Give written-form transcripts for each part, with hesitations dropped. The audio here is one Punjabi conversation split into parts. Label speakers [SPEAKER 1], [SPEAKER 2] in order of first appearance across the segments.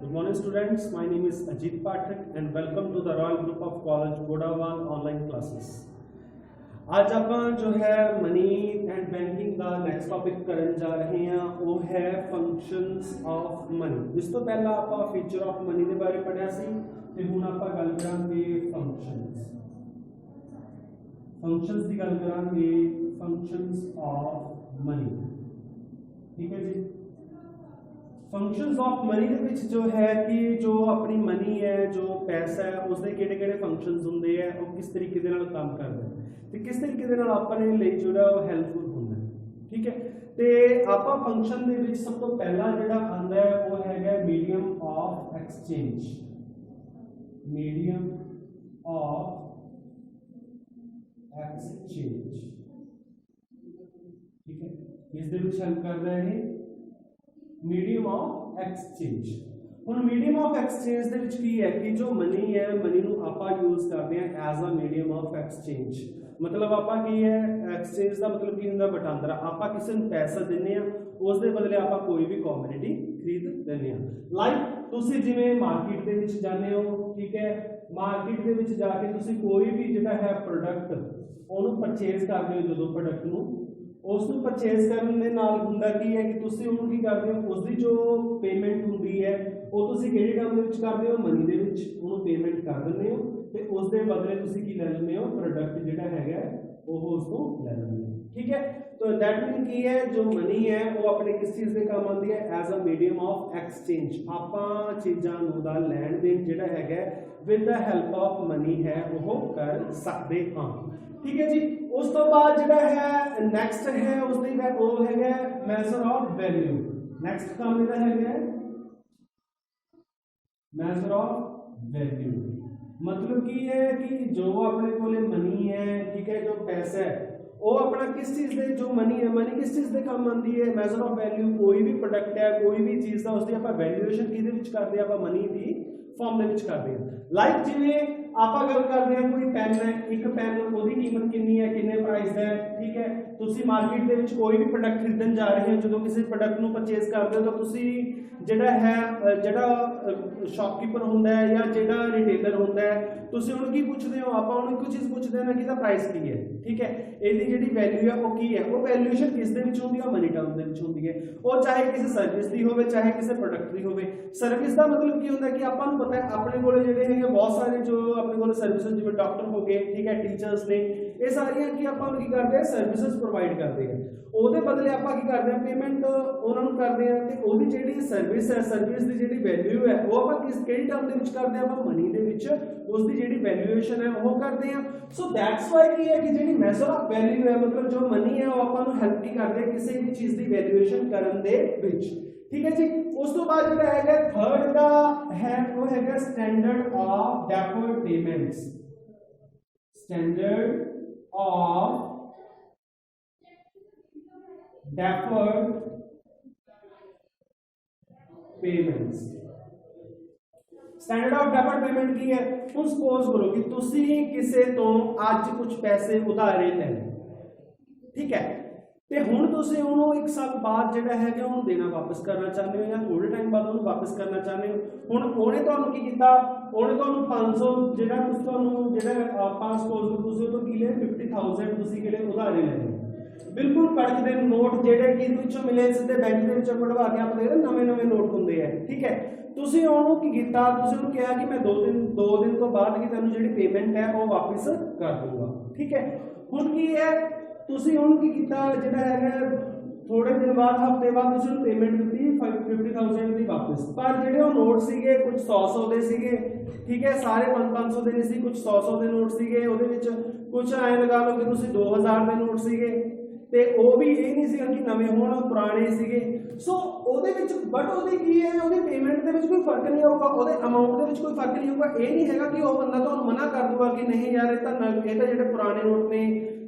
[SPEAKER 1] Good morning students, my name is Ajit Pathak and welcome to the Royal Group of College Godawan online classes। आज आप जो है मनी एंड बैंकिंग का नेक्स्ट टॉपिक करन जा रहे हैं वो है फंक्शंस ऑफ मनी। इस तो पहला आप फीचर ऑफ मनी के बारे पढ़िया सी ते हुण आप गल करांगे फंक्शंस की गल करांगे फंक्शंस ऑफ मनी। ठीक है जी। फंक्शंस ऑफ मनी ਦੇ ਵਿੱਚ जो है कि जो अपनी मनी है जो पैसा है उसके ਕਿਹੜੇ-ਕਿਹੜੇ फंक्शंस ਹੁੰਦੇ ਆ ਉਹ किस तरीके ਦੇ ਨਾਲ ਕੰਮ ਕਰਦਾ ਤੇ किस तरीके ਦੇ ਨਾਲ ਆਪਣੇ ਲਈ ਜਿਹੜਾ ਉਹ ਹੈਲਪਫੁਲ ਹੁੰਦਾ। ठीक है ਤੇ ਆਪਾਂ ਫੰਕਸ਼ਨ ਦੇ ਵਿੱਚ ਸਭ ਤੋਂ ਪਹਿਲਾ ਜਿਹੜਾ ਆਂਦਾ ਹੈ ਉਹ ਹੈਗਾ medium of exchange. Medium of exchange. ठीक है ਇਸ ਦੇ ਵਿੱਚ ਹੈਲਪ ਕਰਦਾ ਹੈ मीडियम ऑफ एक्सचेंज। ਹੁਣ मीडियम ऑफ एक्सचेंज ਦੇ ਵਿੱਚ ਕੀ ਹੈ ਕਿ ਜੋ ਮਨੀ ਹੈ ਮਨੀ ਨੂੰ ਆਪਾਂ ਯੂਜ਼ ਕਰਦੇ ਹਾਂ as a medium of exchange. मतलब ਆਪਾਂ ਕੀ ਹੈ एक्सचेंज ਦਾ मतलब ਕੀ ਹੁੰਦਾ ਵਟਾਂਦਰਾ। ਆਪਾਂ ਕਿਸੇ ਨੂੰ ਪੈਸਾ ਦਿੰਨੇ ਆ ਉਸ ਦੇ ਬਦਲੇ ਆਪਾਂ ਕੋਈ ਵੀ ਕਮੋਡਿਟੀ ਖਰੀਦ ਲੈਂਦੇ ਆ। ਲਾਈਕ ਤੁਸੀਂ ਜਿਵੇਂ ਮਾਰਕੀਟ ਦੇ ਵਿੱਚ ਜਾਂਦੇ ਹੋ, ਠੀਕ ਹੈ, ਮਾਰਕੀਟ ਦੇ ਵਿੱਚ ਜਾ ਕੇ ਤੁਸੀਂ ਕੋਈ ਵੀ ਜਿਹੜਾ ਹੈ ਪ੍ਰੋਡਕਟ ਉਹਨੂੰ ਪਰਚੇਜ਼ ਕਰਦੇ ਹੋ। ਜਦੋਂ ਪ੍ਰੋਡਕਟ ਨੂੰ ਉਸ ਨੂੰ ਪਰਚੇਜ਼ ਕਰਨ ਦੇ ਨਾਲ ਹੁੰਦਾ ਕੀ ਹੈ ਕਿ ਤੁਸੀਂ ਉਹਨੂੰ ਕੀ ਕਰਦੇ ਹੋ ਉਸ ਦੀ ਜੋ ਪੇਮੈਂਟ ਹੁੰਦੀ ਹੈ ਉਹ ਤੁਸੀਂ ਕਿਹੜੇ ਕੰਮ ਦੇ ਵਿੱਚ ਕਰਦੇ ਹੋ ਮਨੀ ਦੇ ਵਿੱਚ ਉਹਨੂੰ ਪੇਮੈਂਟ ਕਰ ਦਿੰਦੇ ਹੋ ਤੇ ਉਸ ਦੇ ਬਦਲੇ ਤੁਸੀਂ ਕੀ ਲੈ ਲੈਂਦੇ ਹੋ ਪ੍ਰੋਡਕਟ ਜਿਹੜਾ ਹੈਗਾ ਉਹ ਉਸ ਤੋਂ ਲੈ ਲੈਂਦੇ ਹੋ। ठीक है तो दैट मीन की है जो मनी है वो अपने किस चीज के काम आती है as a medium of exchange. ਆਪਾਂ ਚੀਜ਼ਾਂ ਨੂੰ ਦਾ ਲੈਣ ਦੇਣ ਜਿਹੜਾ ਹੈਗਾ with the help of money ਹੈ ਉਹ ਕਰ ਸਕਦੇ ਹਾਂ। ठीक है जी। उस तो बाद ਜਿਹੜਾ ਹੈ ਨੈਕਸਟ ਹੈ ਉਸ ਦੀ ਉਹ ਹੈਗਾ ਮੈਜ਼ਰ ਆਫ ਵੈਲਿਊ। ਨੈਕਸਟ ਕੰਮ ਇਹਦਾ ਹੈਗਾ ਮੈਜ਼ਰ ਆਫ ਵੈਲਿਊ। मतलब की है कि जो अपने कोले मनी है, ठीक है, जो पैसा है वो अपना किस चीज दे जो मनी है मनी किस चीज दे काम आंदी है मेजर ऑफ वैल्यू। कोई भी प्रोडक्ट है कोई भी चीज ਦਾ ਉਸਦੀ ਆਪਾਂ ਵੈਲਿਊਏਸ਼ਨ ਕਿਹਦੇ ਵਿੱਚ ਕਰਦੇ ਆ ਆਪਾਂ ਮਨੀ ਦੀ ਫਾਰਮ ਦੇ ਵਿੱਚ ਕਰਦੇ ਆ। ਲਾਈਕ ਜਿਵੇਂ ਆਪਾਂ ਗੱਲ ਕਰਦੇ ਆ ਕੋਈ ਪੈਨ ਹੈ ਇੱਕ ਪੈਨ ਉਹਦੀ ਕੀਮਤ ਕਿੰਨੀ ਹੈ ਕਿੰਨੇ ਪ੍ਰਾਈਸ ਦਾ ਹੈ। ठीक है ਤੁਸੀਂ ਮਾਰਕੀਟ ਦੇ ਵਿੱਚ ਕੋਈ ਵੀ ਪ੍ਰੋਡਕਟ ਖਰੀਦਣ ਜਾ ਰਹੇ ਹੋ ਜਦੋਂ ਕਿਸੇ ਪ੍ਰੋਡਕਟ ਨੂੰ ਪਰਚੇਸ ਕਰਦੇ ਹੋ ਤਾਂ ਤੁਸੀਂ ਜਿਹੜਾ ਹੈ ਜਿਹੜਾ ਸ਼ਾਪਕੀਪਰ ਹੁੰਦਾ ਹੈ ਜਾਂ ਜਿਹੜਾ ਰਿਟੇਲਰ ਹੁੰਦਾ ਹੈ ਤੁਸੀਂ ਉਹਨੂੰ ਕੀ ਪੁੱਛਦੇ ਹੋ ਆਪਾਂ ਉਹਨੂੰ ਇੱਕੋ ਚੀਜ਼ ਪੁੱਛਦੇ ਹਾਂ ਕਿ ਇਹਦਾ ਪ੍ਰਾਈਸ ਕੀ ਹੈ। ठीक है ਇਹਦੀ ਜਿਹੜੀ ਵੈਲਿਊ ਹੈ ਉਹ ਕੀ ਹੈ ਉਹ ਵੈਲਿਊਏਸ਼ਨ ਕਿਸ ਦੇ ਵਿੱਚ ਹੁੰਦੀ ਹੈ ਮਨੀ ਟਰਮ ਦੇ ਵਿੱਚ ਹੁੰਦੀ ਹੈ। ਉਹ ਚਾਹੇ ਕਿਸੇ ਸਰਵਿਸ ਦੀ ਹੋਵੇ ਚਾਹੇ ਕਿਸੇ ਪ੍ਰੋਡਕਟ ਦੀ ਹੋਵੇ। ਸਰਵਿਸ ਦਾ ਮਤਲਬ ਕੀ ਹੁੰਦਾ ਕਿ ਆਪਾਂ ਨੂੰ ਪਤਾ ਹੈ ਆਪਣੇ ਕੋਲ ਜਿਹੜੇ ਹੈਗੇ ਬਹੁਤ ਸਾਰੇ ਜੋ ਆਪਣੇ ਕੋਲ ਸਰਵਿਸਿਜ਼ ਜਿਵੇਂ ਡਾਕਟਰ ਹੋ ਗਏ, ਠੀਕ ਹੈ, ਟੀਚਰਸ ਨੇ, ਇਹ ਸਾਰੀਆਂ ਕੀ ਆਪਾਂ ਨੂੰ ਕੀ ਕਰਦੇ ਆ ਸਰਵਿਸਿਜ਼ ਪ੍ਰੋਵਾਈਡ ਕਰਦੇ ਆ। ਉਹਦੇ ਬਦਲੇ ਆਪਾਂ ਕੀ ਕਰਦੇ ਆ ਪੇਮੈਂਟ ਉਹਨਾਂ ਨੂੰ ਕਰਦੇ ਆ ਤੇ ਉਹਦੀ ਜਿਹੜੀ ਸਰਵਿਸ ਹੈ ਸਰਵਿਸ ਦੀ ਜਿਹੜੀ ਵੈਲਿਊ ਹੈ ਉਹ ਆਪਾਂ ਕਿਹੜੀ ਟਰਮ ਦੇ ਵਿੱਚ ਕਰਦੇ ਆ ਆਪਾਂ ਮਨੀ ਦੇ ਵਿੱਚ ਉਸ ਦੀ ਜਿਹੜੀ ਵੈਲਿਊਏਸ਼ਨ ਹੈ ਉਹ ਕਰਦੇ ਆ। ਸੋ ਦੈਟਸ ਵਾਈ ਕੀ ਹੈ ਕਿ ਜਿਹੜੀ ਮੈਜ਼ਰ ਆਫ ਵੈਲਿਊ ਹੈ ਮਤਲਬ ਜੋ ਮਨੀ ਹੈ ਉਹ ਆਪਾਂ ਨੂੰ ਹੈਲਪ ਕੀ ਕਰਦੇ ਆ ਕਿਸੇ ਵੀ ਚੀਜ਼ ਦੀ ਵੈਲਿਊਏਸ਼ਨ ਕਰਨ ਦੇ ਵਿੱਚ। ठीक है जी। उस तो बाद जो है थर्ड का है वो है standard of deferred payments. Standard of deferred payments. Standard of deferred payment की है ਹੁਣ ਸਪੋਜ਼ ਕਰੋ ਕਿ ਤੁਸੀਂ ਕਿਸੇ ਤੋਂ ਅੱਜ ਕੁਝ ਪੈਸੇ ਉਧਾਰੇ ਲੈ ਲਏ, ਠੀਕ ਹੈ, ਤੇ ਹੁਣ ਤੁਸੀਂ ਉਹਨੂੰ 1 ਸਾਲ ਬਾਅਦ ਜਿਹੜਾ ਹੈਗਾ ਉਹਨੂੰ ਦੇਣਾ ਵਾਪਸ ਕਰਨਾ ਚਾਹੁੰਦੇ ਹੋ ਜਾਂ ਥੋੜੇ ਟਾਈਮ ਬਾਅਦ ਉਹਨੂੰ ਵਾਪਸ ਕਰਨਾ ਚਾਹੁੰਦੇ ਹੋ। ਹੁਣ ਉਹਨੇ ਤੁਹਾਨੂੰ ਕੀ ਕੀਤਾ ਉਹਨੇ ਤੁਹਾਨੂੰ 500 ਜਿਹੜਾ ਤੁਸੀਂ ਤੁਹਾਨੂੰ ਜਿਹੜਾ ਆਪਾਂ ਸਪੋਜ਼ ਕਰੋ ਤੁਸੀਂ ਉਹ ਤੋਂ ਕੀ ਲਿਆ 50000 ਤੁਸੀਂ ਕਿਹੜੇ ਉਧਾਰੇ ਲੈ ਲਏ ਬਿਲਕੁਲ ਕੜਕ ਦੇ ਨੋਟ ਜਿਹੜੇ ਕਿ ਵਿੱਚੋਂ ਮਿਲੇ ਸਿੱਧੇ ਬੈਂਕ ਦੇ ਵਿੱਚੋਂ ਕਢਵਾ ਕੇ ਆਪਾਂ ਦੇ ਨਵੇਂ ਨੋਟ ਹੁੰਦੇ ਆ। ठीक है ਤੁਸੀਂ ਉਹਨੂੰ ਕੀ ਕੀਤਾ ਤੁਸੀਂ ਉਹਨੂੰ ਕਿਹਾ ਕਿ ਮੈਂ 2 ਦਿਨ ਤੋਂ ਬਾਅਦ ਕਿ ਤੁਹਾਨੂੰ ਜਿਹੜੀ ਪੇਮੈਂਟ ਹੈ ਉਹ ਵਾਪਸ ਕਰ ਦੂੰਗਾ। ठीक है ਹੁਣ ਕੀ ਹੈ ਤੁਸੀਂ ਉਹਨੂੰ ਕੀ ਕੀਤਾ ਜਿਹੜਾ ਹੈਗਾ ਥੋੜੇ ਦਿਨ ਬਾਅਦ ਹਫਤੇ ਬਾਅਦ ਤੁਸੀਂ ਉਹਨੂੰ ਪੇਮੈਂਟ ਦਿੱਤੀ 50000 ਦੀ ਵਾਪਸ। ਪਰ ਜਿਹੜੇ ਉਹ ਨੋਟ ਸੀਗੇ ਕੁਝ 100 ਦੇ ਸੀਗੇ, ਠੀਕ ਹੈ, ਸਾਰੇ 500 ਦੇ ਨਹੀਂ ਸੀ, ਕੁਝ 100 ਦੇ ਨੋਟ ਸੀਗੇ, ਉਹਦੇ ਵਿੱਚ ਕੁਝ ਐ ਲਗਾ ਲਓ ਕਿ ਤੁਸੀਂ 2000 ਦੇ ਨੋਟ ਸੀਗੇ ਤੇ ਉਹ ਵੀ ਇਹ ਨਹੀਂ ਸੀਗਾ ਕਿ ਨਵੇਂ ਹੋਣ ਪੁਰਾਣੇ ਸੀਗੇ। ਸੋ ਉਹਦੇ ਵਿੱਚ ਬਟ ਉਹਦੀ ਕੀ ਹੈ ਉਹਦੀ ਪੇਮੈਂਟ ਦੇ ਵਿੱਚ ਕੋਈ ਫਰਕ ਨਹੀਂ ਹੋਊਗਾ ਉਹਦੇ ਅਮਾਉਂਟ ਦੇ ਵਿੱਚ ਕੋਈ ਫਰਕ ਨਹੀਂ ਹੋਊਗਾ। ਇਹ ਨਹੀਂ ਹੈਗਾ ਕਿ ਉਹ ਬੰਦਾ ਤੁਹਾਨੂੰ ਮਨਾ ਕਰ ਦੂਗਾ ਕਿ ਨਹੀਂ ਯਾਰ ਇਹ ਤਾਂ ਜਿਹੜੇ ਪੁਰਾਣੇ ਨੋਟ ਨੇ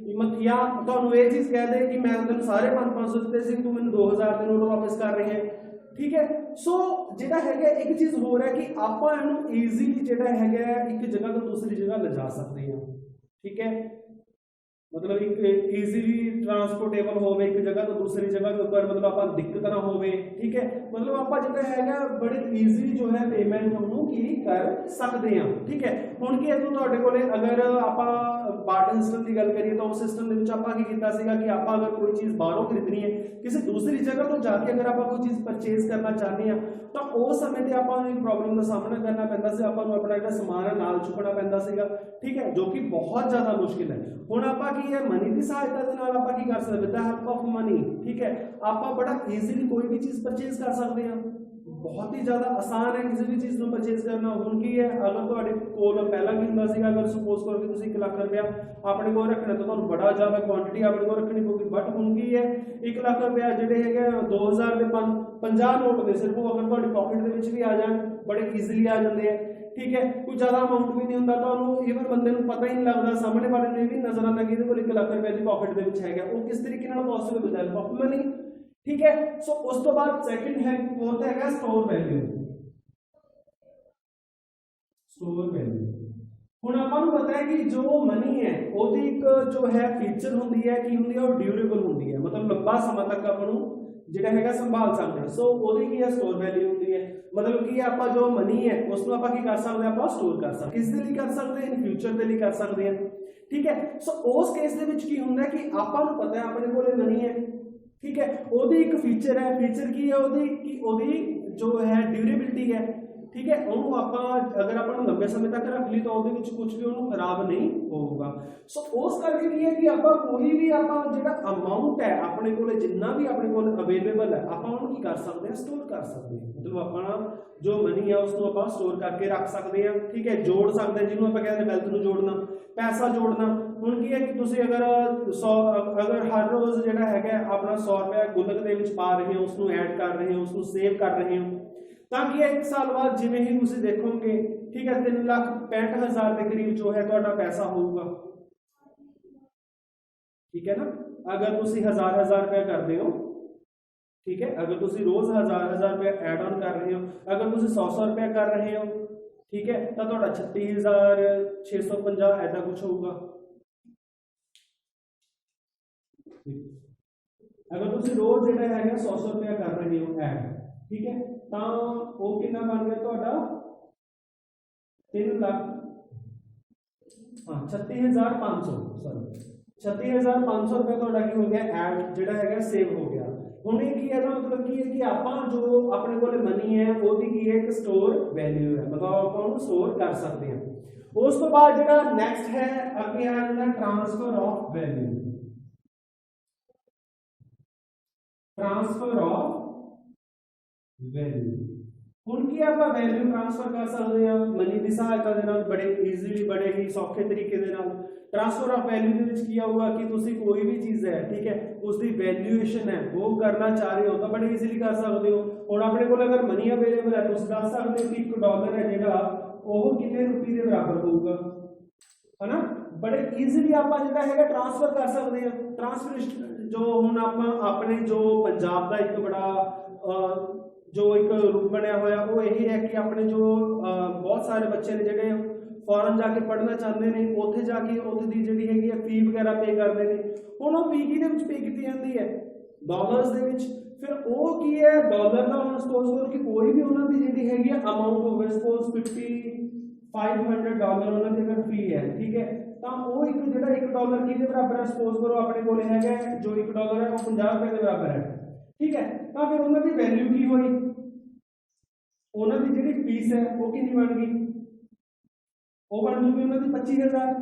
[SPEAKER 1] या ਤੁਹਾਨੂੰ ਇਹ ਚੀਜ਼ ਕਹਿ ਦੇ ਕਿ ਮੈਂ ਤੈਨੂੰ ਸਾਰੇ 500 ਦਿੱਤੇ ਸੀ ਤੂੰ ਮੈਨੂੰ 2000 ਦੇ ਨੋਟ ਵਾਪਸ ਕਰ ਰਹੀ ਹੈ। ठीक है ਸੋ ਜਿਹੜਾ ਹੈਗਾ ਇੱਕ ਚੀਜ਼ ਹੋਰ ਹੈ ਕਿ ਆਪਾਂ ਇਹਨੂੰ ਈਜ਼ੀਲੀ ਜਿਹੜਾ ਹੈਗਾ ਇੱਕ ਜਗ੍ਹਾ ਤੋਂ ਦੂਸਰੀ ਜਗ੍ਹਾ ਲਿਜਾ ਸਕਦੇ ਹਾਂ। ठीक है मतलब एक ਈਜ਼ੀਲੀ ਟਰਾਂਸਪੋਰਟੇਬਲ ਹੋਵੇ ਇੱਕ ਜਗ੍ਹਾ ਤੋਂ ਦੂਸਰੀ ਜਗ੍ਹਾ ਦੇ ਉੱਪਰ, मतलब ਆਪਾਂ ਦਿੱਕਤ ਨਾ ਹੋਵੇ, ਠੀਕ ਹੈ। मतलब ਆਪਾਂ ਜਿਹੜਾ ਹੈਗਾ ਬੜੇ ਈਜ਼ੀਲੀ ਜੋ ਹੈ ਪੇਮੈਂਟ ਉਹਨੂੰ ਕੀ ਕਰ ਸਕਦੇ ਹਾਂ, ਠੀਕ ਹੈ। ਹੁਣ ਕੀ ਹੈ ਤੁਹਾਡੇ ਕੋਲੇ ਅਗਰ ਆਪਾਂ ਬਾਰਟਰ ਸਿਸਟਮ ਦੀ ਗੱਲ ਕਰੀਏ ਤਾਂ ਉਸ ਸਿਸਟਮ ਦੇ ਵਿੱਚ ਆਪਾਂ ਕੀ ਕੀਤਾ ਸੀਗਾ ਕਿ ਆਪਾਂ ਅਗਰ ਕੋਈ ਚੀਜ਼ ਬਾਹਰੋਂ ਖਰੀਦਣੀ ਹੈ ਕਿਸੇ ਦੂਸਰੀ ਜਗ੍ਹਾ ਤੋਂ ਜਾ ਕੇ ਅਗਰ ਆਪਾਂ ਕੋਈ ਚੀਜ਼ ਪਰਚੇਜ਼ ਕਰਨਾ ਚਾਹੁੰਦੇ ਹਾਂ ਤਾਂ ਉਸ ਸਮੇਂ ਤੇ ਆਪਾਂ ਨੂੰ ਪ੍ਰੋਬਲਮ ਦਾ ਸਾਹਮਣਾ ਕਰਨਾ ਪੈਂਦਾ ਸੀ, ਆਪਾਂ ਨੂੰ ਆਪਣਾ ਜਿਹੜਾ ਸਮਾਨ ਹੈ ਨਾਲ ਚੁੱਕਣਾ ਪੈਂਦਾ ਸੀਗਾ, ਠੀਕ ਹੈ, ਜੋ ਕਿ ਬਹੁਤ ਜ਼ਿਆਦਾ ਮੁਸ਼ਕਿਲ ਹੈ। ਹੁਣ ਆਪਾਂ ਕੀ ਹੈ ਮਨੀ ਦੀ ਸਹਾਇਤਾ ਦੇ ਨਾਲ ਆਪਾਂ ਕੀ ਕਰ ਸਕਦੇ with the help of money, ਠੀਕ ਹੈ, ਆਪਾਂ ਬੜਾ ਈਜ਼ੀਲੀ ਕੋਈ ਵੀ ਚੀਜ਼ ਪਰਚੇਜ਼ ਕਰ ਸਕਦੇ ਹਾਂ, बहुत ही ज्यादा आसान है किसी भी चीज को परचेज करना। ਹੁਣ ਕੀ ਹੈ ਅਗਰ ਤੁਹਾਡੇ ਕੋਲ ਪਹਿਲਾਂ ਕੀ ਹੁੰਦਾ ਸੀਗਾ ਅਗਰ ਸਪੋਜ਼ ਕਰੋ ਕਿ ਤੁਸੀਂ 1 ਲੱਖ ਰੁਪਇਆ ਆਪਣੇ ਕੋਲ ਰੱਖਣਾ ਤਾਂ ਤੁਹਾਨੂੰ ਬੜਾ ਜ਼ਿਆਦਾ ਕੁਆਂਟੀਟੀ ਆਪਣੇ ਕੋਲ ਰੱਖਣੀ ਪਊਗੀ, ਬਟ ਹੁਣ ਕੀ ਹੈ 1 ਲੱਖ ਰੁਪਇਆ ਜਿਹੜੇ ਹੈਗੇ 2000 ਦੇ 50 ਨੋਟ ਨੇ ਸਿਰਫ ਉਹ ਅਗਰ ਤੁਹਾਡੀ ਪਾਕਟ ਦੇ ਵਿੱਚ ਵੀ ਆ ਜਾਣ ਬੜੇ ਈਜ਼ੀਲੀ ਆ ਜਾਂਦੇ ਆ, ਠੀਕ ਹੈ, ਕੋਈ ਜ਼ਿਆਦਾ ਅਮਾਉਂਟ ਵੀ ਨਹੀਂ ਹੁੰਦਾ ਤੁਹਾਨੂੰ, ਈਵਨ ਬੰਦੇ ਨੂੰ ਪਤਾ ਹੀ ਨਹੀਂ ਲੱਗਦਾ, ਸਾਹਮਣੇ ਵਾਲੇ ਨੂੰ ਇਹ ਵੀ ਨਜ਼ਰ ਆਉਂਦਾ ਕਿ ਇਹਦੇ ਕੋਲ 1 ਲੱਖ ਰੁਪਏ ਦੀ ਪਾਕਟ ਦੇ ਵਿੱਚ ਹੈਗਾ। ਉਹ ਕਿਸ ਤਰੀਕੇ ਨਾਲ ਪੋਸੀਬਲ ਹੁੰਦਾ ਹੈ ਆਫ ਮਨੀ, ठीक है। सो उस तो बाद सेकंड है फोर्थ है स्टोर वैल्यू, स्टोर वैल्यू। ਹੁਣ ਆਪਾਂ ਨੂੰ ਪਤਾ ਹੈ ਕਿ ਜੋ ਮਨੀ ਹੈ ਉਹਦੀ ਇੱਕ ਜੋ ਹੈ ਫੀਚਰ ਹੁੰਦੀ ਹੈ ਕਿ ਹੁੰਦੀ ਹੈ ਉਹ ਡਿਊਰੇਬਲ ਹੁੰਦੀ ਹੈ, ਮਤਲਬ ਲੰਬਾ ਸਮਾਂ ਤੱਕ ਆਪਾਂ ਨੂੰ ਜਿਹੜਾ ਹੈਗਾ ਸੰਭਾਲ ਸਕਦੇ ਹਾਂ। ਸੋ ਉਹਦੀ ਕੀ ਹੈ ਸਟੋਰ ਵੈਲਿਊ ਹੁੰਦੀ ਹੈ, ਮਤਲਬ ਕਿ ਆਪਾਂ ਜੋ ਮਨੀ ਹੈ ਉਸ ਨੂੰ ਆਪਾਂ ਕੀ ਕਰ ਸਕਦੇ ਹਾਂ ਆਪਾਂ ਸਟੋਰ ਕਰ ਸਕਦੇ, ਕਿਸ ਦੇ ਲਈ ਕਰ ਸਕਦੇ ਹਾਂ ਇਨ ਫਿਊਚਰ ਦੇ ਲਈ ਕਰ ਸਕਦੇ ਹਾਂ, ਠੀਕ ਹੈ। ਸੋ ਉਸ ਕੇਸ ਦੇ ਵਿੱਚ ਕੀ ਹੁੰਦਾ ਕਿ ਆਪਾਂ ਨੂੰ ਪਤਾ ਹੈ ਆਪਣੇ ਕੋਲੇ ਮਨੀ ਹੈ, ठीक है, ਉਹਦੀ ਇੱਕ ਫੀਚਰ ਹੈ, ਫੀਚਰ ਕੀ ਹੈ ਉਹਦੀ ਕਿ ਉਹਦੀ ਜੋ ਹੈ ਡਿਊਰੇਬਿਲਿਟੀ ਹੈ, ठीक है, ਉਹਨੂੰ ਆਪਾਂ ਅਗਰ ਆਪਾਂ ਨੂੰ ਲੰਬੇ ਸਮੇਂ ਤੱਕ ਰੱਖ ਲਈ ਤਾਂ ਉਹਦੇ ਵਿੱਚ ਕੁਝ ਵੀ ਉਹਨੂੰ ਖਰਾਬ ਨਹੀਂ ਹੋਊਗਾ। ਸੋ ਉਸ ਕਰਕੇ ਕੀ ਹੈ ਕਿ ਆਪਾਂ ਕੋਈ ਵੀ ਆਪਾਂ ਜਿਹੜਾ ਅਮਾਉਂਟ ਹੈ ਆਪਣੇ ਕੋਲੇ ਜਿੰਨਾ ਵੀ ਆਪਣੇ ਕੋਲ ਅਵੇਲੇਬਲ ਹੈ ਆਪਾਂ ਉਹਨੂੰ ਕੀ ਕਰ ਸਕਦੇ ਹਾਂ ਸਟੋਰ ਕਰ ਸਕਦੇ ਹਾਂ, ਮਤਲਬ ਆਪਣਾ ਜੋ ਮਨੀ ਹੈ ਉਸ ਨੂੰ ਆਪਾਂ ਸਟੋਰ ਕਰਕੇ ਰੱਖ ਸਕਦੇ ਹਾਂ, ਠੀਕ ਹੈ, ਜੋੜ ਸਕਦੇ ਹਾਂ, ਜਿਹਨੂੰ ਆਪਾਂ ਕਹਿੰਦੇ ਵੈਲਥ ਨੂੰ ਜੋੜਨਾ, ਪੈਸਾ ਜੋੜਨਾ। ਹੁਣ ਕੀ ਹੈ ਕਿ ਤੁਸੀਂ ਅਗਰ 100 ਅਗਰ ਹਰ ਰੋਜ਼ ਜਿਹੜਾ ਹੈਗਾ ਆਪਣਾ 100 ਰੁਪਏ ਗੁੱਲਕ ਦੇ ਵਿੱਚ ਪਾ ਰਹੇ ਹੋ, ਉਸ ਨੂੰ ਐਡ ਕਰ ਰਹੇ ਹੋ, ਉਸ ਨੂੰ ਸੇਵ ਕਰ ਰਹੇ ਹੋ, ਤਾਂ ਕਿ 1 ਸਾਲ ਬਾਅਦ ਜਿਵੇਂ ਹੀ ਤੁਸੀਂ ਦੇਖੋਗੇ, ਠੀਕ ਹੈ, 3,65,000 ਦੇ ਕਰੀਬ ਜੋ ਹੈ ਤੁਹਾਡਾ ਪੈਸਾ ਹੋਊਗਾ, ਠੀਕ ਹੈ ਨਾ। ਅਗਰ ਤੁਸੀਂ 1000 ਰੁਪਏ ਕਰਦੇ ਹੋ, ठीक है, अगर तुसी रोज 1000 रुपया एड ऑन कर रहे हो, अगर तुसी 100 रुपया कर रहे हो, ठीक है, तो थोड़ा 36,650 ऐसा कुछ होगा। अगर तुसी रोज जेड़ा है 100 रुपया कर रहे हो ऐड, ठीक है, तो वो कितना बन गया थोड़ा 3 लाख, हाँ 36,500, सॉरी 36,500 रुपया थोड़ा की हो गया ऐड जेड़ा है सेव हो गया। ਹੁਣ ਇਹ ਕੀ ਹੈ ਨਾ ਮਤਲਬ ਕੀ ਹੈ ਕਿ ਆਪਾਂ ਜੋ ਆਪਣੇ ਕੋਲੇ ਮਨੀ ਹੈ ਉਹਦੀ ਕੀ ਹੈ ਇੱਕ ਸਟੋਰ ਵੈਲਿਊ ਹੈ, ਮਤਲਬ ਆਪਾਂ ਉਹਨੂੰ ਸਟੋਰ ਕਰ ਸਕਦੇ ਹਾਂ। ਉਸ ਤੋਂ ਬਾਅਦ ਜਿਹੜਾ ਨੈਕਸਟ ਹੈ ਅੱਗੇ ਆ ਜਾਂਦਾ transfer of value, transfer of value. ਹੁਣ ਕੀ ਆਪਾਂ ਵੈਲਿਊ ਟ੍ਰਾਂਸਫਰ ਕਰ ਸਕਦੇ ਹਾਂ ਮਨੀ ਦੀ ਸਹਾਇਤਾ ਦੇ ਨਾਲ ਬੜੇ ਈਜ਼ੀਲੀ, ਬੜੇ ਹੀ ਸੌਖੇ ਤਰੀਕੇ ਦੇ ਨਾਲ। ट्रांसफर ऑफ वैल्यू ਦੇ ਵਿੱਚ ਕੀ ਆਊਗਾ ਕਿ ਤੁਸੀਂ ਕੋਈ ਵੀ ਚੀਜ਼ ਹੈ, ਠੀਕ ਹੈ, ਉਸ ਦੀ ਵੈਲਿਊਏਸ਼ਨ ਹੈ ਉਹ ਕਰਨਾ ਚਾਹ ਰਹੇ ਹੋ ਤਾਂ ਬੜੇ ਈਜ਼ੀਲੀ ਕਰ ਸਕਦੇ ਹੋ। ਹੁਣ ਆਪਣੇ ਕੋਲ ਅਗਰ ਮਨੀ ਅਵੇਲੇਬਲ ਹੈ ਤੁਸੀਂ ਦੱਸ ਸਕਦੇ ਹੋ ਕਿ $1 ਹੈ ਜਿਹੜਾ ਉਹ ਕਿੰਨੇ ਰੁਪਏ ਦੇ ਬਰਾਬਰ ਹੋਊਗਾ, ਹਨਾ, ਬੜੇ ਈਜ਼ੀਲੀ ਆਪਾਂ ਜਿਹੜਾ ਹੈਗਾ ਟ੍ਰਾਂਸਫਰ ਕਰ ਸਕਦੇ ਹਾਂ। ਟ੍ਰਾਂਸਫਰ ਜੋ ਹੁਣ ਆਪਾਂ ਆਪਣੇ ਜੋ ਪੰਜਾਬ ਦਾ ਇੱਕ ਬੜਾ ਜੋ ਇੱਕ ਰੂਪ ਬਣਿਆ ਹੋਇਆ ਉਹ ਇਹੀ ਹੈ ਕਿ ਆਪਣੇ ਜੋ ਬਹੁਤ ਸਾਰੇ ਬੱਚੇ ਨੇ ਜਿਹੜੇ ਫੋਰਨ ਜਾ ਕੇ ਪੜ੍ਹਨਾ ਚਾਹੁੰਦੇ ਨੇ, ਉੱਥੇ ਜਾ ਕੇ ਉੱਥੇ ਦੀ ਜਿਹੜੀ ਹੈਗੀ ਹੈ ਫੀ ਵਗੈਰਾ ਪੇ ਕਰਦੇ ਨੇ। ਹੁਣ ਉਹ ਫੀ ਕਿਹਦੇ ਵਿੱਚ ਪੇ ਕੀਤੀ ਜਾਂਦੀ ਹੈ ਡਾਲਰਸ ਦੇ ਵਿੱਚ, ਫਿਰ ਉਹ ਕੀ ਹੈ ਡਾਲਰ ਦਾ ਹੁਣ ਸਪੋਜ਼ ਕਰੋ ਕਿ ਕੋਈ ਵੀ ਉਹਨਾਂ ਦੀ ਜਿਹੜੀ ਹੈਗੀ ਹੈ ਅਮਾਉਂਟ ਹੋਵੇ, ਸਪੋਜ਼ $5,500 ਉਹਨਾਂ ਦੀ ਅਗਰ ਫੀ ਹੈ, ਠੀਕ ਹੈ, ਤਾਂ ਉਹ ਇੱਕ ਜਿਹੜਾ $1 ਕਿਹਦੇ ਬਰਾਬਰ ਹੈ ਸਪੋਜ਼ ਕਰੋ ਆਪਣੇ ਕੋਲ ਹੈਗਾ ਜੋ $1 ਹੈ ਉਹ 50 ਰੁਪਏ ਦੇ ਬਰਾਬਰ ਹੈ, ਠੀਕ ਹੈ, ਤਾਂ ਫਿਰ ਉਹਨਾਂ ਦੀ ਵੈਲਿਊ ਕੀ ਹੋਈ, ਉਹਨਾਂ ਦੀ ਜਿਹੜੀ ਫੀਸ ਹੈ ਉਹ ਕਿੰਨੀ ਬਣ ਗਈ, ਉਹ ਬਣ ਜੂਗੀ ਉਹਨਾਂ ਦੀ 25,000,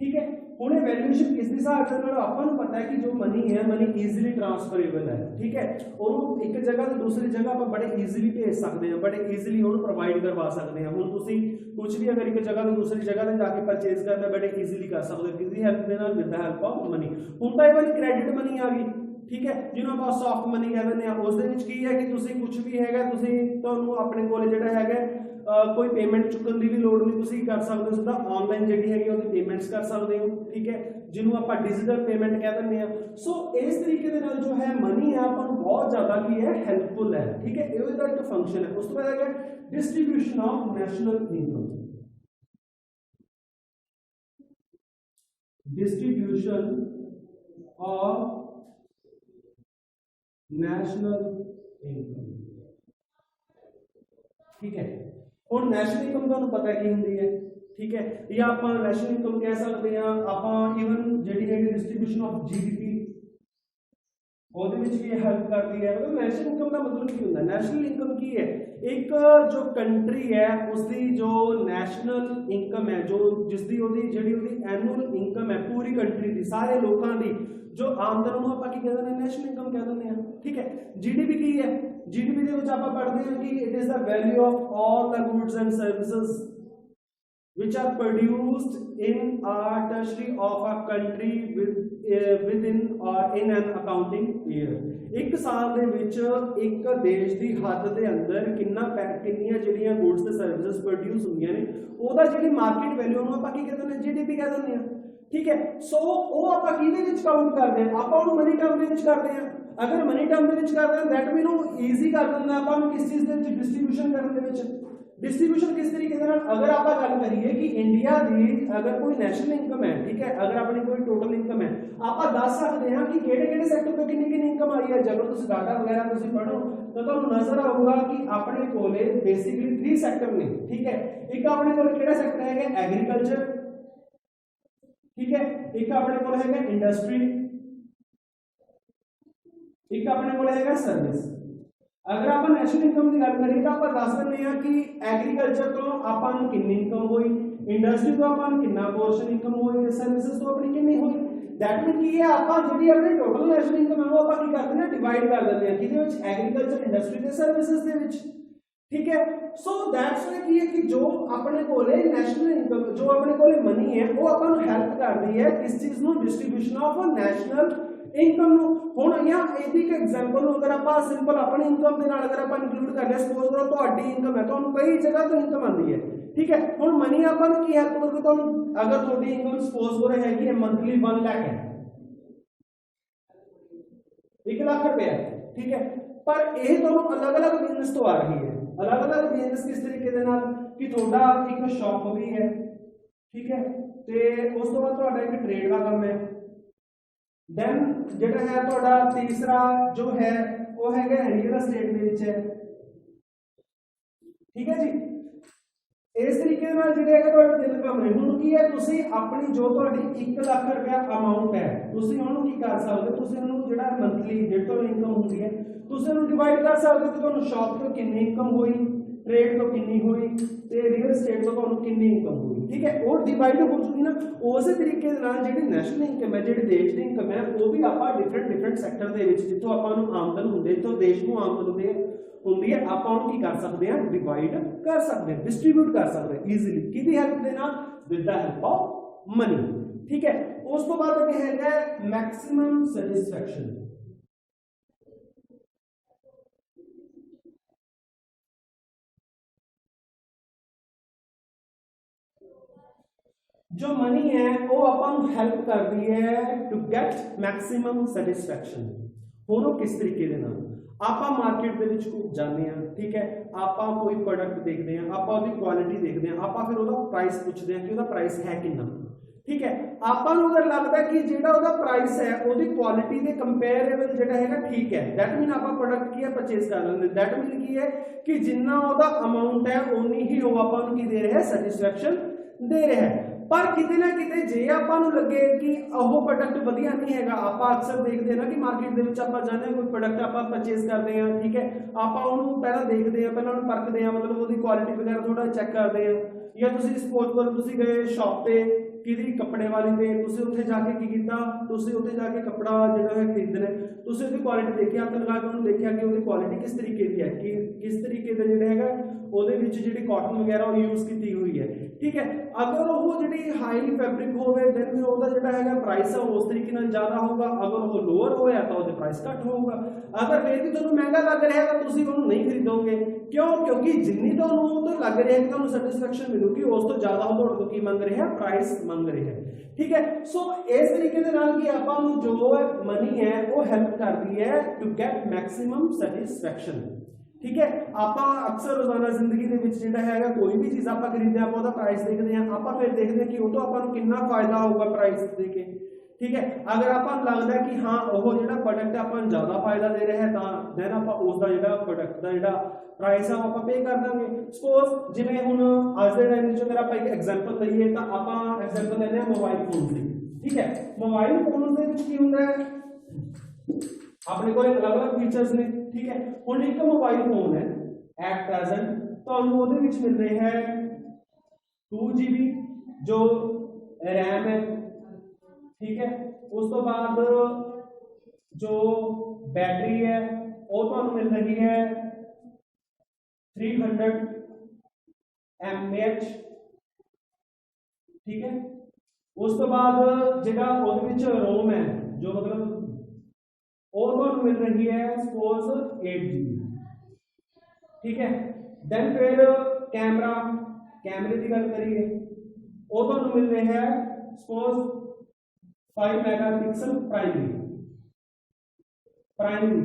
[SPEAKER 1] ਠੀਕ ਹੈ। ਹੁਣ ਇਹ ਵੈਲਿਊਏਸ਼ਨ ਕਿਸ ਦੀ ਸਹਾਇਤਾ ਨਾਲ ਆਪਾਂ ਨੂੰ ਪਤਾ ਹੈ ਕਿ ਜੋ ਮਨੀ ਹੈ ਮਨੀ ਈਜ਼ੀਲੀ ਟ੍ਰਾਂਸਫਰੇਬਲ ਹੈ, ਠੀਕ ਹੈ, ਉਹਨੂੰ ਇੱਕ ਜਗ੍ਹਾ ਤੋਂ ਦੂਸਰੀ ਜਗ੍ਹਾ ਆਪਾਂ ਬੜੇ ਈਜ਼ੀਲੀ ਭੇਜ ਸਕਦੇ ਹਾਂ, ਬੜੇ ਈਜ਼ੀਲੀ ਉਹਨੂੰ ਪ੍ਰੋਵਾਈਡ ਕਰਵਾ ਸਕਦੇ ਹਾਂ। ਹੁਣ ਤੁਸੀਂ ਕੁਝ ਵੀ ਅਗਰ ਇੱਕ ਜਗ੍ਹਾ ਤੋਂ ਦੂਸਰੀ ਜਗ੍ਹਾ ਤੇ ਜਾ ਕੇ ਪਰਚੇਜ਼ ਕਰਨਾ ਬੜੇ ਈਜ਼ੀਲੀ ਕਰ ਸਕਦੇ ਹੋ ਕਿਸਦੀ ਹੈਲਪ ਦੇ ਨਾਲ, with the help of money. ਹੁਣ ਤਾਂ ਇਹ ਵਾਲੀ ਕ੍ਰੈਡਿਟ ਮਨੀ ਆ ਗਈ, ਠੀਕ ਹੈ, ਜਿਹਨੂੰ ਆਪਾਂ ਸੌਫਟ ਮਨੀ ਕਹਿ ਦਿੰਦੇ ਆ। ਉਸ ਦੇ ਵਿੱਚ ਕੀ ਹੈ ਕਿ ਤੁਸੀਂ ਕੁਝ ਵੀ ਹੈਗਾ ਤੁਹਾਨੂੰ ਆਪਣੇ ਕੋਲ ਜਿਹੜਾ ਹੈਗਾ ਕੋਈ ਪੇਮੈਂਟ ਚੁੱਕਣ ਦੀ ਵੀ ਲੋੜ ਨਹੀਂ, ਤੁਸੀਂ ਕਰ ਸਕਦੇ ਹੋ ਸਿੱਧਾ ਆਨਲਾਈਨ ਜਿਹੜੀ ਹੈਗੀ ਉਹਦੀ ਪੇਮੈਂਟਸ ਕਰ ਸਕਦੇ ਹੋ, ਠੀਕ ਹੈ, ਜਿਹਨੂੰ ਆਪਾਂ ਡਿਜੀਟਲ ਪੇਮੈਂਟ ਕਹਿ ਦਿੰਦੇ ਆ। ਸੋ ਇਸ ਤਰੀਕੇ ਦੇ ਨਾਲ ਜੋ ਹੈ ਮਨੀ ਹੈ ਆਪਾਂ ਨੂੰ ਬਹੁਤ ਜ਼ਿਆਦਾ ਕੀ ਹੈ ਹੈਲਪਫੁਲ ਹੈ, ਠੀਕ ਹੈ, ਇਹ ਉਹਦਾ ਇੱਕ ਫੰਕਸ਼ਨ ਹੈ। ਉਸ ਤੋਂ ਬਾਅਦ ਹੈਗਾ distribution of national income, distribution of national income. ठीक है, ਹੁਣ ਨੈਸ਼ਨਲ ਇਨਕਮ ਤੁਹਾਨੂੰ ਪਤਾ ਕੀ ਹੁੰਦੀ ਹੈ, ਠੀਕ ਹੈ, ਜਾਂ ਆਪਾਂ ਨੈਸ਼ਨਲ ਇਨਕਮ ਕਹਿ ਸਕਦੇ ਹਾਂ, ਆਪਾਂ ਇਵਨ ਜਿਹੜੀ ਹੈ ਡਿਸਟ੍ਰੀਬਿਊਸ਼ਨ ਆਫ ਜੀਡੀਪੀ ਉਹਦੇ ਵਿੱਚ ਵੀ ਹੈਲਪ ਕਰਦੀ ਹੈ। ਮਤਲਬ ਨੈਸ਼ਨਲ ਇਨਕਮ ਦਾ ਮਤਲਬ ਕੀ ਹੁੰਦਾ, ਨੈਸ਼ਨਲ ਇਨਕਮ ਕੀ ਹੈ, ਇੱਕ ਜੋ ਕੰਟਰੀ ਹੈ ਉਸਦੀ ਜੋ ਨੈਸ਼ਨਲ ਇਨਕਮ ਹੈ, ਜੋ ਜਿਸਦੀ ਉਹਦੀ ਜਿਹੜੀ ਉਹਦੀ ਐਨੂਅਲ ਇਨਕਮ ਹੈ ਪੂਰੀ ਕੰਟਰੀ ਦੀ, ਸਾਰੇ ਲੋਕਾਂ ਦੀ ਜੋ ਆਮਦਨ ਨੂੰ ਆਪਾਂ ਕੀ ਕਹਿੰਦੇ ਨੇ, ਨੈਸ਼ਨਲ ਇਨਕਮ ਕਹਿ ਦਿੰਦੇ ਹਾਂ। ਠੀਕ ਹੈ, ਜੀਡੀਪੀ ਕੀ ਹੈ, ਜੀਡੀਪੀ ਦੇ ਵਿੱਚ ਆਪਾਂ ਪੜ੍ਹਦੇ ਹਾਂ ਕਿ it is the value of all the goods and services which are produced in a tertiary of a country within or in an accounting year। ਇੱਕ ਸਾਲ ਦੇ ਵਿੱਚ ਇੱਕ ਦੇਸ਼ ਦੀ ਹੱਦ ਦੇ ਅੰਦਰ ਕਿੰਨੀਆਂ ਜਿਹੜੀਆਂ ਗੁੱਡਸ ਤੇ ਸਰਵਿਸਿਜ਼ ਪ੍ਰੋਡਿਊਸ ਹੁੰਦੀਆਂ ਨੇ, ਉਹਦਾ ਜਿਹੜੀ ਮਾਰਕੀਟ ਵੈਲਿਊ ਨੂੰ ਆਪਾਂ ਕੀ ਕਹਿੰਦੇ ਨੇ, ਜੀਡੀਪੀ ਕਹਿ ਦਿੰਦੇ ਹਾਂ। ਠੀਕ ਹੈ, ਸੋ ਉਹ ਆਪਾਂ ਕਿਹਦੇ ਵਿੱਚ ਕਾਊਂਟ ਕਰਦੇ ਹਾਂ, ਆਪਾਂ ਉਹਨੂੰ ਮਨੀ ਟਰਮ ਦੇ ਵਿੱਚ ਕਰਦੇ ਹਾਂ। ਅਗਰ ਮਨੀ ਟਰਮ ਦੇ ਵਿੱਚ ਕਰਦੇ ਹਾਂ ਦੈਟ ਮੀਨ ਉਹ ਈਜ਼ੀ ਕਰ ਦਿੰਦਾ ਆਪਾਂ ਨੂੰ ਕਿਸ ਚੀਜ਼ ਦੇ ਵਿੱਚ, ਡਿਸਟ੍ਰੀਬਿਊਸ਼ਨ ਕਰਨ ਦੇ ਵਿੱਚ। डिस्ट्रीब्यूशन किस तरीके से, अगर आप गल करिए कि इंडिया की अगर कोई नैशनल इनकम है, ठीक है, अगर अपनी कोई टोटल इनकम है, आप दस सकते हैं कि किहड़े-किहड़े सैक्टर तो कितनी इनकम आई है। जब तुम डाटा वगैरह तुम पढ़ो तो तुहानू नजर आऊगा कि अपने कोले बेसिकली 3 सैक्टर ने। ठीक है, एक अपने कोले किहड़ा सैक्टर है, एग्रीकल्चर, ठीक है, एक अपने कोले है इंडस्ट्री, एक अपने कोले है सर्विस। अगर आप नैशनल इनकम की गल करिए तो आप दस दें कि एग्रीकल्चर तो आपको कितनी इनकम हुई, इंडस्ट्री तो आपको कितना पोर्शन इनकम हुई, सर्विसेज तो अपनी कितनी हुई। दैट मीन की है आप जी अपनी टोटल नैशनल इनकम है वो आप करते हैं डिवाइड कर देते हैं कि एग्रीकल्चर, इंडस्ट्री के सर्विसेज के विच। ठीक है, सो दैट्स वाई की है कि जो अपने कोले नैशनल इनकम, जो अपने कोले मनी है वो अपन हेल्प करती है किस चीज नो, डिस्ट्रीब्यूशन ऑफ नैशनल इनकम नो। ਹੁਣ यहाँ ਇਹਦੀ ਇੱਕ ਐਗਜ਼ਾਮਪਲ ਨੂੰ ਅਗਰ ਆਪਾਂ ਸਿੰਪਲ ਆਪਣੀ ਇਨਕਮ ਦੇ ਨਾਲ ਅਗਰ ਆਪਾਂ ਇਨਕਲੂਡ ਕਰ ਲਿਆ, ਸਪੋਜ਼ ਕਰੋ ਤੁਹਾਡੀ ਇਨਕਮ ਹੈ, ਤੁਹਾਨੂੰ ਕਈ ਜਗ੍ਹਾ ਤੋਂ ਇਨਕਮ ਆਉਂਦੀ ਹੈ। ਠੀਕ ਹੈ, ਹੁਣ ਮਨੀ ਆਪਾਂ ਨੂੰ ਕੀ ਹੈਲਪ ਕਰੂਗਾ, ਤੁਹਾਨੂੰ ਅਗਰ ਤੁਹਾਡੀ ਇਨਕਮ ਸਪੋਜ਼ ਕਰੋ ਹੈਗੀ ਹੈ ਮੰਥਲੀ 1 ਲੱਖ ਹੈ, 1 ਲੱਖ ਰੁਪਏ। ਠੀਕ ਹੈ, ਪਰ ਇਹ ਤੁਹਾਨੂੰ ਅਲੱਗ-ਅਲੱਗ ਬਿਜ਼ਨਸ ਤੋਂ ਆ ਰਹੀ ਹੈ। ਅਲੱਗ-ਅਲੱਗ ਬਿਜ਼ਨਸ ਕਿਸ ਤਰੀਕੇ ਦੇ ਨਾਲ ਕਿ ਤੁਹਾਡਾ ਇੱਕ ਸ਼ਾਪ ਵੀ ਹੈ, ਠੀਕ ਹੈ, ਤੇ ਉਸ ਤੋਂ ਬਾਅਦ ਤੁਹਾਡਾ ਇੱਕ ਟ੍ਰੇਡ ਦਾ ਕੰਮ ਹੈ। देन ਜਿਹੜਾ ਹੈ ਤੁਹਾਡਾ ਤੀਸਰਾ ਜੋ ਹੈ ਉਹ ਹੈਗਾ ਰੀਅਲ एस्टेट ਦੇ ਵਿੱਚ ਹੈ। ਠੀਕ ਹੈ ਜੀ, ਇਸ ਤਰੀਕੇ ਨਾਲ ਜਿਹੜੇ ਹੈਗਾ ਤੁਹਾਡੇ 3 ਕੰਮ ਨੇ। ਹੁਣ ਕੀ ਹੈ, ਤੁਸੀਂ ਆਪਣੀ ਜੋ ਤੁਹਾਡੀ 1 ਲੱਖ ਰੁਪਇਆ ਅਮਾਉਂਟ ਹੈ, ਤੁਸੀਂ ਉਹਨੂੰ ਕੀ ਕਰ ਸਕਦੇ ਹੋ, ਤੁਸੀਂ ਉਹਨੂੰ ਜਿਹੜਾ ਮੰਥਲੀ ਜਿਹੜੀ ਤੁਹਾਡੀ ਇਨਕਮ ਹੁੰਦੀ ਹੈ ਤੁਸੀਂ ਉਹਨੂੰ ਡਿਵਾਈਡ ਕਰ ਸਕਦੇ ਹੋ ਕਿ ਤੁਹਾਨੂੰ ਸ਼ਾਪ ਤੋਂ ਕਿੰਨੀ ਇਨਕਮ ਹੋਈ, ट्रेड तो कितनी हुई, रियल एस्टेट तो ਤੁਹਾਨੂੰ ਕਿੰਨੀ ਇਨਕਮ ਹੋਈ। ਠੀਕ ਹੈ, ਉਹ ਡਿਵਾਈਡ ਹੋ ਚੁੱਕੀ ਨਾ। ਉਸੇ ਤਰੀਕੇ ਦੇ ਨਾਲ ਜਿਹੜੀ ਨੈਸ਼ਨਲ ਇਨਕਮ ਹੈ, ਜਿਹੜੀ ਦੇਸ਼ ਦੀ ਇਨਕਮ ਹੈ, ਉਹ ਵੀ ਆਪਾਂ ਡਿਫਰੈਂਟ ਸੈਕਟਰ ਦੇ ਵਿੱਚ ਜਿੱਥੋਂ ਆਪਾਂ ਨੂੰ ਆਮਦਨ ਹੁੰਦੀ, ਜਿੱਥੋਂ ਦੇਸ਼ ਨੂੰ ਆਮਦਨ ਹੁੰਦੀ ਹੈ, ਆਪਾਂ ਉਹਨੂੰ ਕੀ ਕਰ ਸਕਦੇ ਹਾਂ, ਡਿਵਾਈਡ ਕਰ ਸਕਦੇ ਹਾਂ, ਡਿਸਟ੍ਰੀਬਿਊਟ ਕਰ ਸਕਦੇ ਹਾਂ ਈਜ਼ੀਲੀ। ਕਿਹਦੀ ਹੈਲਪ ਦੇ ਨਾਲ, with the help of money. ਠੀਕ ਹੈ, ਉਸ ਤੋਂ ਬਾਅਦ ਅੱਗੇ ਹੈਗਾ ਮੈਕਸਿਮਮ ਸੈਟੀਸਫੈਕਸ਼ਨ। जो मनी है वो अपन हेल्प करती है टू गेट मैक्सिमम सैटिस्फैक्शन। हुण किस तरीके दे नाल आपां मार्केट दे विच जाने हैं, ठीक है, आपां कोई प्रोडक्ट देखते हैं, आपां उहदी क्वालिटी देखते हैं, आपां फिर उहदा प्राइस पूछते हैं कि उहदा प्राइस है कितना। ठीक है, आपां नूं अगर लगता है कि जिहड़ा उहदा प्राइस है उहदी क्वालिटी दे कंपेरेबल जिहड़ा हैगा ठीक है, दैट मीन आपां प्रोडक्ट की है परचेज कर लेंगे। दैट मीन की है कि जिन्ना उहदा अमाउंट है उन्नी ही वो आपां नूं की दे रहा है, सैटिस्फैक्शन दे रहा है। पर किते ना किते जे आपां नूं लगे कि ओह प्रोडक्ट वधिया नहीं हैगा, आपां अक्सर देखते हैं ना कि मार्केट दे विच आपां जाने कोई प्रोडक्ट आपां परचेज करते हैं, ठीक है, आपां उहनूं पहलां देखते हैं, पहलां उहनूं परखते हैं, मतलब उहदी क्वालिटी वगैरह थोड़ा चैक करते हैं। या तुसीं सपोज करो तुसीं गए शॉप पे किसी कपड़े वाली पे, तुसीं उत्थे जाके की कीता, तुसीं उत्थे जाके कपड़ा जिहड़ा है खरीदना है, तुसीं उहदी क्वालिटी देखी, हत्थ लगा के उहनूं देखिया कि उहदी क्वालिटी किस तरीके की है, कि किस तरीके दा जिहड़ा हैगा ਉਹਦੇ ਵਿੱਚ ਜਿਹੜੀ ਕਾਟਨ ਵਗੈਰਾ ਉਹ ਯੂਜ਼ ਕੀਤੀ ਹੋਈ ਹੈ। ਠੀਕ ਹੈ, ਅਗਰ ਉਹ ਜਿਹੜੀ ਹਾਈਲੀ ਫੈਬਰਿਕ ਹੋਵੇ ਦੈਨ ਫਿਰ ਉਹਦਾ ਜਿਹੜਾ ਹੈਗਾ ਪ੍ਰਾਈਸ ਹੈ ਉਸ ਤਰੀਕੇ ਨਾਲ ਜ਼ਿਆਦਾ ਹੋਊਗਾ, ਅਗਰ ਉਹ ਲੋਅਰ ਹੋਇਆ ਤਾਂ ਉਹਦੇ ਪ੍ਰਾਈਸ ਘੱਟ ਹੋਊਗਾ। ਅਗਰ ਫਿਰ ਵੀ ਤੁਹਾਨੂੰ ਮਹਿੰਗਾ ਲੱਗ ਰਿਹਾ ਤਾਂ ਤੁਸੀਂ ਉਹਨੂੰ ਨਹੀਂ ਖਰੀਦੋਗੇ। ਕਿਉਂ? ਕਿਉਂਕਿ ਜਿੰਨੀ ਤੁਹਾਨੂੰ ਉਹ ਤੋਂ ਲੱਗ ਰਿਹਾ ਕਿ ਤੁਹਾਨੂੰ ਸੈਟੀਸਫੈਕਸ਼ਨ ਮਿਲੂਗੀ ਉਸ ਤੋਂ ਜ਼ਿਆਦਾ ਉਹ ਤੁਹਾਡੇ ਤੋਂ ਕੀ ਮੰਗ ਰਿਹਾ, ਪ੍ਰਾਈਸ ਮੰਗ ਰਿਹਾ। ਠੀਕ ਹੈ, ਸੋ ਇਸ ਤਰੀਕੇ ਦੇ ਨਾਲ ਕਿ ਆਪਾਂ ਨੂੰ ਜੋ ਮਨੀ ਹੈ ਉਹ ਹੈਲਪ ਕਰਦੀ ਹੈ ਟੂ ਗੈਟ ਮੈਕਸਿਮਮ ਸੈਟੀਸਫੈਕਸ਼ਨ। ठीक है, ਆਪਾਂ ਅਕਸਰ ਰੋਜ਼ਾਨਾ ਜ਼ਿੰਦਗੀ ਦੇ ਵਿੱਚ ਜਿਹੜਾ ਹੈਗਾ ਕੋਈ ਵੀ ਚੀਜ਼ ਆਪਾਂ ਖਰੀਦਦੇ ਆਪਾਂ ਉਹਦਾ ਪ੍ਰਾਈਸ ਦੇਖਦੇ ਹਾਂ, ਆਪਾਂ ਫਿਰ ਦੇਖਦੇ ਹਾਂ ਕਿ ਉਹ ਤੋਂ ਆਪਾਂ ਨੂੰ ਕਿੰਨਾ ਫਾਇਦਾ ਹੋਊਗਾ ਪ੍ਰਾਈਸ ਦੇ ਕੇ, ठीक है। अगर ਆਪਾਂ ਨੂੰ ਲੱਗਦਾ ਕਿ ਹਾਂ ਉਹ ਜਿਹੜਾ ਪ੍ਰੋਡਕਟ ਆਪਾਂ ਨੂੰ ਜ਼ਿਆਦਾ ਫਾਇਦਾ ਦੇ ਰਿਹਾ ਹੈ ਤਾਂ ਦੈਨ ਆਪਾਂ ਉਸ ਦਾ ਜਿਹੜਾ ਪ੍ਰੋਡਕਟ ਦਾ ਜਿਹੜਾ ਪ੍ਰਾਈਸ ਆ ਆਪਾਂ ਪੇ ਕਰ ਦਾਂਗੇ। ਸਪੋਜ਼ ਜਿਵੇਂ ਹੁਣ ਅੱਜ ਦੇ ਟਾਈਮ ਵਿੱਚ ਅਗਰ ਆਪਾਂ ਇੱਕ ਐਗਜ਼ਾਮਪਲ ਲਈਏ ਤਾਂ ਆਪਾਂ ਐਗਜ਼ਾਮਪਲ ਲੈਂਦੇ ਹਾਂ ਮੋਬਾਈਲ ਫੋਨ ਦੀ, ठीक है। मोबाइल फोन ਦੇ ਵਿੱਚ ਕੀ ਹੁੰਦਾ ਹੈ, ਆਪਣੇ ਕੋਲ ਅਲੱਗ-ਅਲੱਗ ਫੀਚਰਸ ਨੇ, ठीक है। ਹੁਣ ਇੱਕ ਮੋਬਾਈਲ ਫੋਨ ਹੈ ਐਟ ਪ੍ਰੈਜ਼ੈਂਟ ਤੁਹਾਨੂੰ ਉਹਦੇ ਵਿੱਚ ਮਿਲ ਰਿਹਾ ਹੈ 2GB ਜੋ RAM है, ठीक है। उस तो बाद जो बैटरी है वो तो मिल रही है 300 mAh, ठीक है। उस तो बाद जेड़ा ਉਹਦੇ ਵਿੱਚ रोम है जो मतलब वो तो मिल रही है सपोज 8GB, ठीक है। देन फिर कैमरे की गल करिए वो तो मिल रहे हैं सपोज 5 मेगापिक्सल प्राइमरी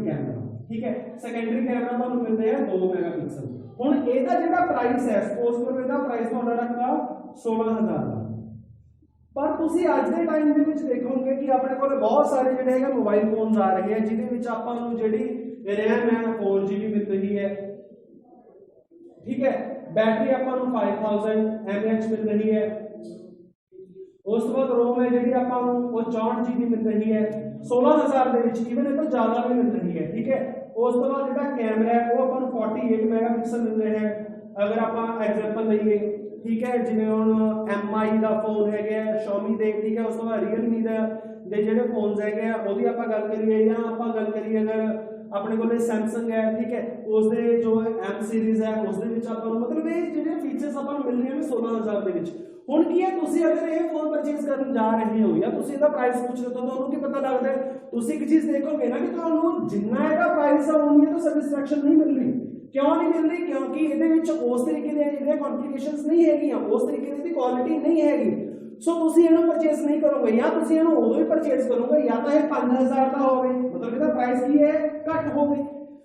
[SPEAKER 1] कैमरा, ठीक है। सेकेंडरी कैमरा तो मिल रहे हैं 2 मेगापिक्सल। हुण ਇਹਦਾ ਜਿਹੜਾ ਪ੍ਰਾइस है सपोज करो ਇਹਦਾ ਪ੍ਰਾइस ਤੁਹਾਡਾ ਰੱਖਾ 16000 ਦਾ, ਪਰ ਤੁਸੀਂ ਅੱਜ ਦੇ ਟਾਈਮ ਦੇ ਵਿੱਚ ਦੇਖੋਗੇ ਕਿ ਆਪਣੇ ਕੋਲ ਬਹੁਤ ਸਾਰੇ ਜਿਹੜੇ ਹੈਗੇ ਮੋਬਾਈਲ ਫੋਨਸ ਆ ਰਹੇ ਆ ਜਿਹਦੇ ਵਿੱਚ ਆਪਾਂ ਨੂੰ ਜਿਹੜੀ RAM ਹੈ 4GB ਮਿਲ ਰਹੀ ਹੈ, ठीक है। बैटरी ਆਪਾਂ ਨੂੰ 5000 mAh मिल रही है। उस तो बाद रोम है जी आप 64GB मिल रही है 16000 ਦੇ ਵਿੱਚ, ਈਵਨ ਇਹ ਤੋਂ ਜ਼ਿਆਦਾ ਵੀ ਮਿਲ ਰਹੀ ਹੈ, ठीक है। उस तो बाद ਜਿਹੜਾ कैमरा है वो अपन 48 मेगापिक्सल मिल रहा है। अगर आप एग्जांपल लईए, ठीक है, जिवें हुण MI ਦਾ ਫੋਨ ਹੈਗਾ Xiaomi ਦੇ, ठीक है। उस तो बाद Realme ਦੇ ਜਿਹੜੇ ਫੋਨਸ ਹੈਗੇ ਆ ਉਹਦੀ ਆਪਾਂ ਗੱਲ ਕਰੀਏ ਜਾਂ ਆਪਾਂ ਗੱਲ ਕਰੀਏ ਅਗਰ ਆਪਣੇ ਕੋਲ Samsung है, ठीक है, उसके जो M सीरीज है उसके विच ਆਪਾਂ ਨੂੰ मतलब ਇਹ ਜਿਹੜੇ ਫੀਚਰਸ ਆਪਾਂ ਨੂੰ ਮਿਲ ਰਹੇ ਨੇ 16000 ਦੇ ਵਿੱਚ। ਹੁਣ ਕੀ ਹੈ ਤੁਸੀਂ ਅਗਰ ਇਹ ਫੋਨ ਪਰਚੇਸ ਕਰਨ ਜਾ ਰਹੇ ਹੋ ਜਾਂ ਤੁਸੀਂ ਇਹਦਾ ਪ੍ਰਾਈਸ ਪੁੱਛ ਰਹੇ ਹੋ ਤਾਂ ਤੁਹਾਨੂੰ ਕੀ ਪਤਾ ਲੱਗਦਾ ਹੈ, ਤੁਸੀਂ ਇੱਕ ਚੀਜ਼ ਦੇਖੋਗੇ ਨਾ ਕਿ ਤੁਹਾਨੂੰ ਜਿੰਨਾ ਇਹਦਾ ਪ੍ਰਾਈਸ ਆ ਉਨੀ ਤਾਂ ਸੈਟੀਸਫੈਕਸ਼ਨ ਨਹੀਂ ਮਿਲ ਰਹੀ। क्यों नहीं मिल रही? क्योंकि ਇਹਦੇ ਵਿੱਚ ਉਸ ਤਰੀਕੇ ਦੇ ਜਿਹੜੇ ਕੰਪਲਿਕੇਸ਼ਨਸ ਨਹੀਂ ਹੈਗੀਆਂ, ਉਸ ਤਰੀਕੇ ਦੀ ਕੁਆਲਿਟੀ ਨਹੀਂ ਹੈਗੀ। ਸੋ ਤੁਸੀਂ ਇਹਨੂੰ ਪਰਚੇਸ ਨਹੀਂ ਕਰੋਗੇ ਜਾਂ ਤੁਸੀਂ ਇਹਨੂੰ ਉਦੋਂ ਹੀ ਪਰਚੇਸ ਕਰੋਗੇ ਜਾਂ ਤਾਂ ਇਹ 5000 ਦਾ ਹੋਵੇ, ਮਤਲਬ ਇਹਦਾ ਪ੍ਰਾਈਸ ਕੀ ਹੈ ਘੱਟ ਹੋਵੇ,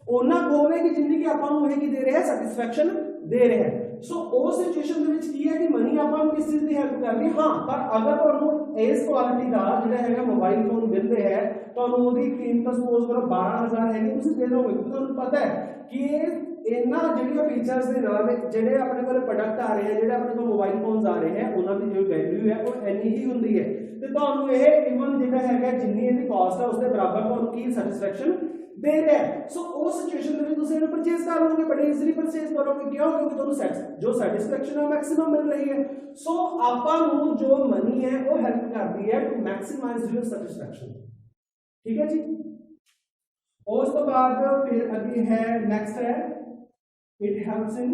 [SPEAKER 1] ਉਹਨਾਂ ਹੋਵੇ ਕਿ ਜਿੰਨੀ ਕਿ ਆਪਾਂ ਨੂੰ ਇਹ ਕੀ ਦੇ ਰਿਹਾ ਸੈਟੀਸਫੈਕਸ਼ਨ ਦੇ ਰਿਹਾ ਹੈ। ਸੋ ਉਹ ਸਿਚੁਏਸ਼ਨ ਦੇ ਵਿੱਚ ਕੀ ਹੈ ਕਿ ਮਨੀ ਆਪਾਂ ਨੂੰ ਕਿਸ ਚੀਜ਼ ਦੀ ਹੈਲਪ ਕਰਨੀ, ਹਾਂ ਪਰ ਅਗਰ ਤੁਹਾਨੂੰ ਇਸ ਕੁਆਲਿਟੀ ਦਾ ਜਿਹੜਾ ਹੈਗਾ ਮੋਬਾਈਲ ਫੋਨ ਮਿਲ ਰਿਹਾ ਹੈ ਤੁਹਾਨੂੰ ਉਹਦੀ ਕੀਮਤ ਸਪੋਜ਼ ਕਰੋ 12000 ਹੈਗੀ, ਤੁਸੀਂ ਦੇ ਦੋਗੇ ਕਿਉਂਕਿ ਤੁਹਾਨੂੰ ਪਤਾ ਹੈ ਕਿ ਇਹਨਾਂ ਜਿਹੜੀਆਂ ਫੀਚਰਸ ਦੇ ਨਾਲ ਜਿਹੜੇ ਆਪਣੇ ਕੋਲ ਪ੍ਰੋਡਕਟ ਆ ਰਹੇ ਆ, ਜਿਹੜੇ ਆਪਣੇ ਕੋਲ ਮੋਬਾਈਲ ਫੋਨਸ ਆ ਰਹੇ ਆ ਉਹਨਾਂ ਦੀ ਜੋ ਵੈਲਿਊ ਹੈ ਉਹ ਇੰਨੀ ਹੀ ਹੁੰਦੀ ਹੈ ਤੇ ਤੁਹਾਨੂੰ ਇਹ ਇਵਨ ਜਿਹੜਾ ਹੈਗਾ ਜਿੰਨੀ ਇਹਦੀ ਕਾਸਟ ਹੈ ਉਸਦੇ ਬਰਾਬਰ ਤੁਹਾਨੂੰ ਕੀ ਸੈਟੀਸਫੈਕਸ਼ਨ ਦੇ ਰਿਹਾ ਹੈ। ਸੋ ਉਹ ਸਿਚੁਏਸ਼ਨ ਦੇ ਵਿੱਚ ਤੁਸੀਂ ਇਹਨੂੰ ਪਰਚੇਸ ਕਰ ਲਓਗੇ, ਬੜੇ ਈਜ਼ੀਲੀ ਪਰਚੇਸ ਕਰੋਗੇ। ਕਿਉਂ? ਕਿਉਂਕਿ ਤੁਹਾਨੂੰ ਜੋ ਸੈਟੀਸਫੈਕਸ਼ਨ ਹੈ ਮੈਕਸਿਮਮ ਮਿਲ ਰਹੀ ਹੈ। ਸੋ ਆਪਾਂ ਨੂੰ ਜੋ ਮਨੀ ਹੈ ਉਹ ਹੈਲਪ ਕਰਦੀ ਹੈ ਟੂ ਮੈਕਸਿਮਾਈਜ਼ ਯੂਰ ਸੈਟੀਸਫੈਕਸ਼ਨ, ਠੀਕ ਹੈ ਜੀ। ਉਸ ਤੋਂ ਬਾਅਦ ਫਿਰ ਅੱਗੇ ਹੈ ਨੈਕਸਟ ਹੈ it helps in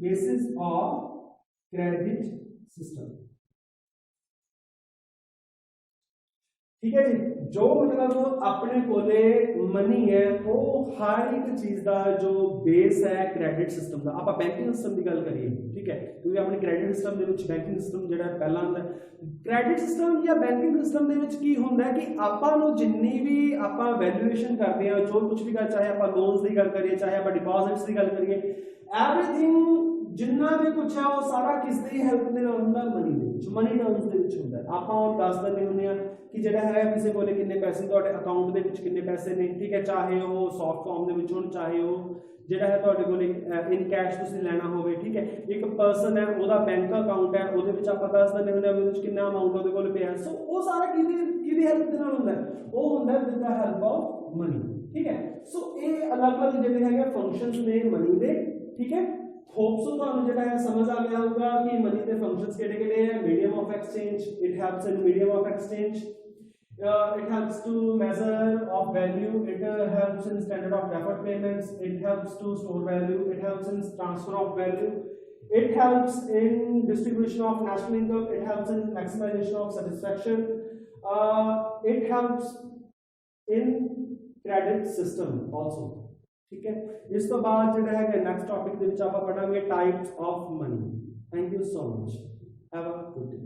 [SPEAKER 1] basis of credit system, ठीक है जी। जो मतलब अपने कोले मनी है वो हर एक चीज का जो बेस है क्रेडिट सिस्टम का। आप बैंकिंग सिस्टम की गल करिए, ठीक है, क्योंकि अपने क्रेडिट सिस्टम के विच बैंकिंग सिस्टम जो पहला होंगे क्रेडिट सिस्टम या बैंकिंग सिस्टम के विच की होंगे कि आपां नूं जिन्नी भी आपां वैल्यूएशन करते हैं जो कुछ भी चाहे आप लोन्स की गल करिए चाहे आप डिपॉजिट्स की गल करिए एवरीथिंग जिन्ना भी कुछ है वो सारा किसकी हेल्प के नाल हुंदा मनी दे विच, मनी टर्म्स दे विच हुंदा। आपां दस दिंदे हुंदे आ कि जिहड़ा है किसी कोले किन्ने पैसे तुहाडे अकाउंट दे विच किन्ने पैसे ने, ठीक है, चाहे वो सॉफ्ट फॉर्म दे विच होण चाहे वो जिहड़ा है तुहाडे कोले इन कैश तुसीं लैना होवे, ठीक है। एक पर्सन है ओहदा बैंक अकाउंट है ओहदे विच आपां दस दिंदे हुंदे आ ओहदे विच किन्ना अमाउंट ओहदे कोल पिया, सो वो सारा किहदी हेल्प दे नाल हुंदा है, वो हुंदा with the help of money, ठीक है। सो ये अलग-अलग जिहड़े हैगे फंक्शनस ने मनी दे, ठीक है। होप सो ਤੁਹਾਨੂੰ ਜਿਹੜਾ ਹੈ ਸਮਝ ਆ ਗਿਆ ਹੋਊਗਾ ਕਿ ਮਨੀ ਦੇ ਫੰਕਸ਼ਨਸ ਕਿਹੜੇ-ਕਿਹੜੇ ਹੈ। Medium of exchange, it helps in medium of exchange, it helps to measure of value, it helps in standard of deferred payments, it helps to store value, it helps in transfer of value, it helps in distribution of national income, it helps in maximization of satisfaction, it helps in credit system also, ठीक है। इस तो बाद जो है नेक्स्ट टॉपिक ਦੇ ਵਿੱਚ ਆਪਾਂ ਪੜਾਂਗੇ types of money. Thank you so much, have a good day.